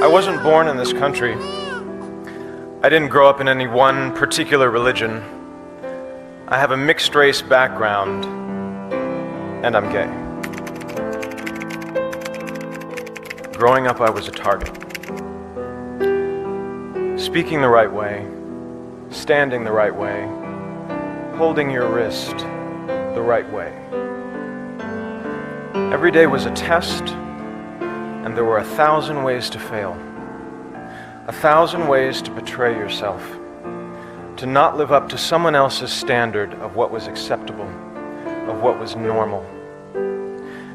I wasn't born in this country. I didn't grow up in any one particular religion. I have a mixed race background, and I'm gay. Growing up, I was a target. Speaking the right way, standing the right way, holding your wrist the right way. Every day was a test, and there were 1,000 ways to fail. 1,000 ways to betray yourself, to not live up to someone else's standard of what was acceptable, of what was normal.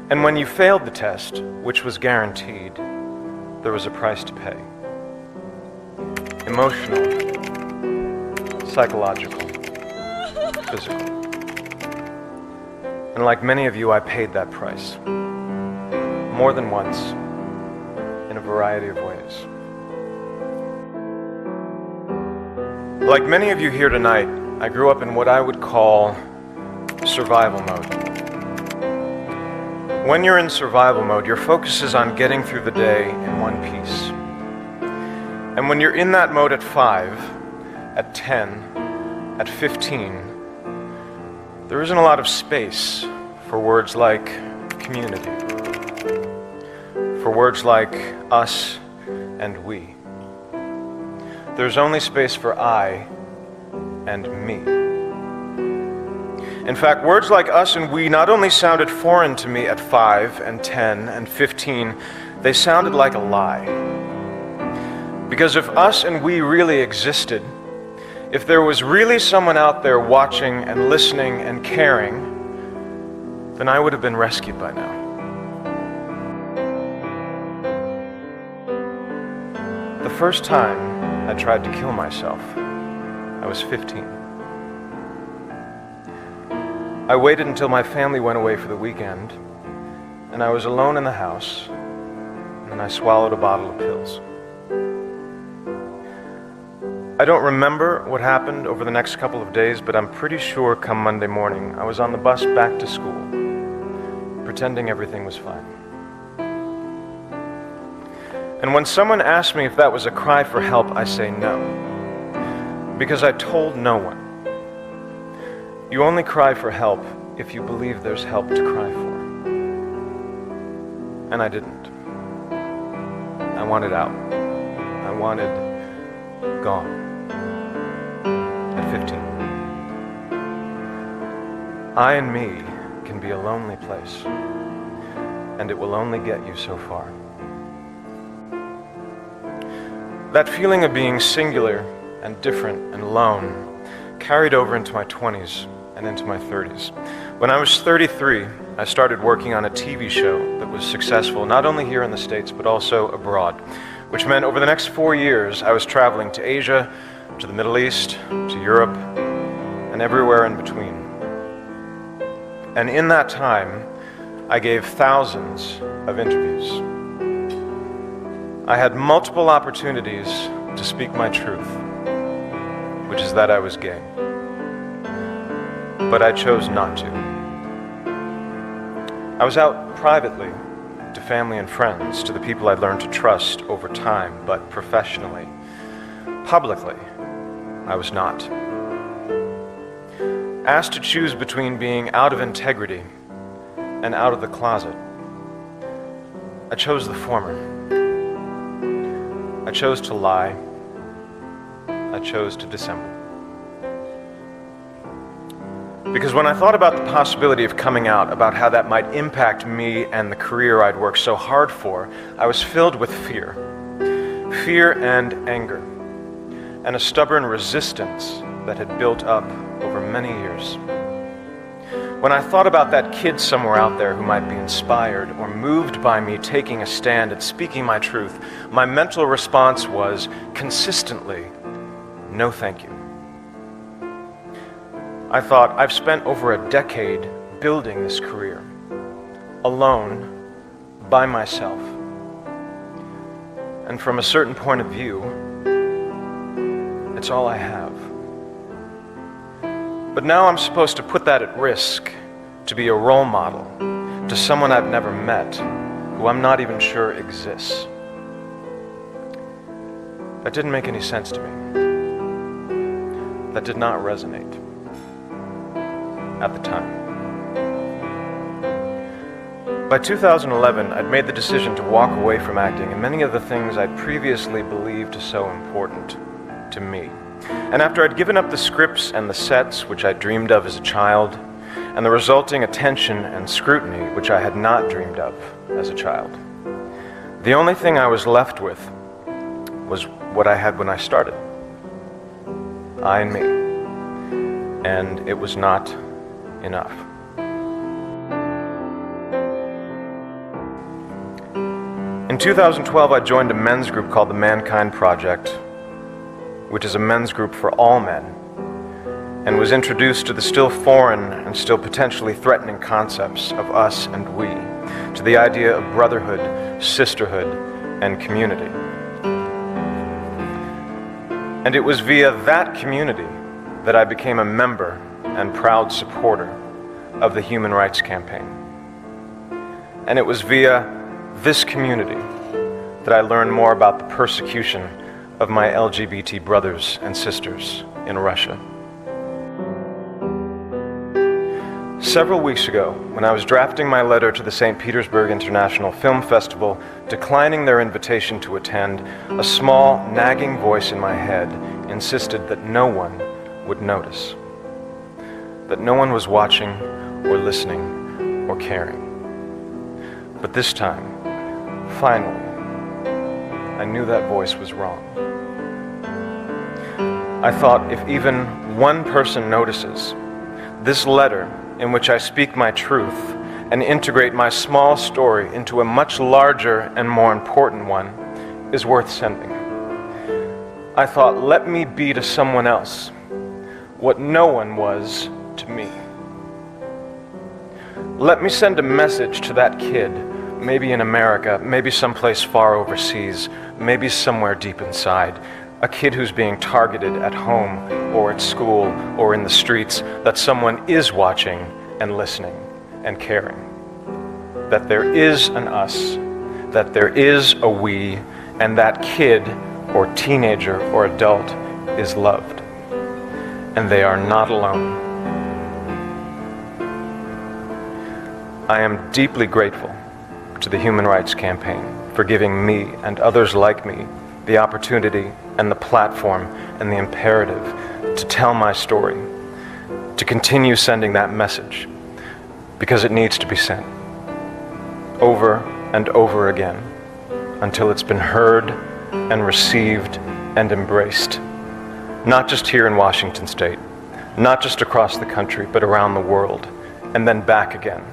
And when you failed the test, which was guaranteed, there was a price to pay. Emotional, psychological, physical. And like many of you, I paid that price. More than once, in a variety of ways. Like many of you here tonight, I grew up in what I would call survival mode. When you're in survival mode, your focus is on getting through the day in one piece. And when you're in that mode at 5, at 10, at 15, there isn't a lot of space for words like community, for words like us and we. There's only space for I and me. In fact, words like us and we not only sounded foreign to me at 5 and 10 and 15, they sounded like a lie. Because if us and we really existed, if there was really someone out there watching and listening and caring, then I would have been rescued by now. The first time I tried to kill myself, I was 15. I waited until my family went away for the weekend, and I was alone in the house, and I swallowed a bottle of pills. I don't remember what happened over the next couple of days, but I'm pretty sure come Monday morning, I was on the bus back to school, pretending everything was fine. And when someone asked me if that was a cry for help, I say no, because I told no one. You only cry for help if you believe there's help to cry for. And I didn't. I wanted out. I wanted gone. At 15. I and me can be a lonely place, and it will only get you so far. That feeling of being singular and different and alone carried over into my 20s and into my 30s. When I was 33, I started working on a TV show that was successful not only here in the States but also abroad, which meant over the next 4 years I was traveling to Asia, to the Middle East, to Europe, and everywhere in between. And in that time, I gave thousands of interviews. I had multiple opportunities to speak my truth, which is that I was gay. But I chose not to. I was out privately to family and friends, to the people I'd learned to trust over time, but professionally, publicly, I was not. Asked to choose between being out of integrity and out of the closet, I chose the former. I chose to lie. I chose to dissemble. Because when I thought about the possibility of coming out, about how that might impact me and the career I'd worked so hard for, I was filled with fear. Fear and anger, and a stubborn resistance that had built up over many years. When I thought about that kid somewhere out there who might be inspired or moved by me taking a stand and speaking my truth, my mental response was consistently, no thank you. I thought, I've spent over a decade building this career, alone, by myself. And from a certain point of view, it's all I have. But now I'm supposed to put that at risk to be a role model to someone I've never met, who I'm not even sure exists. That didn't make any sense to me. That did not resonate at the time. By 2011, I'd made the decision to walk away from acting and many of the things I'd previously believed so important to me. And after I'd given up the scripts and the sets which I dreamed of as a child, and the resulting attention and scrutiny which I had not dreamed of as a child, the only thing I was left with was what I had when I started. I and me. And it was not enough. In 2012, I joined a men's group called the Mankind Project, which is a men's group for all men, and was introduced to the still foreign and still potentially threatening concepts of us and we, to the idea of brotherhood, sisterhood, and community. And it was via that community that I became a member and proud supporter of the Human Rights Campaign. And it was via this community that I learned more about the persecution of my LGBT brothers and sisters in Russia. Several weeks ago, when I was drafting my letter to the St. Petersburg International Film Festival, declining their invitation to attend, a small, nagging voice in my head insisted that no one would notice, that no one was watching or listening or caring. But this time, finally, I knew that voice was wrong. I thought, if even one person notices, this letter in which I speak my truth and integrate my small story into a much larger and more important one is worth sending. I thought, let me be to someone else what no one was to me. Let me send a message to that kid, maybe in America, maybe someplace far overseas, maybe somewhere deep inside, a kid who's being targeted at home or at school or in the streets, that someone is watching and listening and caring. That there is an us, that there is a we, and that kid or teenager or adult is loved. And they are not alone. I am deeply grateful to the Human Rights Campaign for giving me and others like me the opportunity and the platform and the imperative to tell my story, to continue sending that message, because it needs to be sent over and over again until it's been heard and received and embraced, not just here in Washington State, not just across the country, but around the world, and then back again,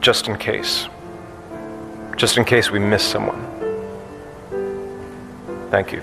just in case we miss someone. Thank you.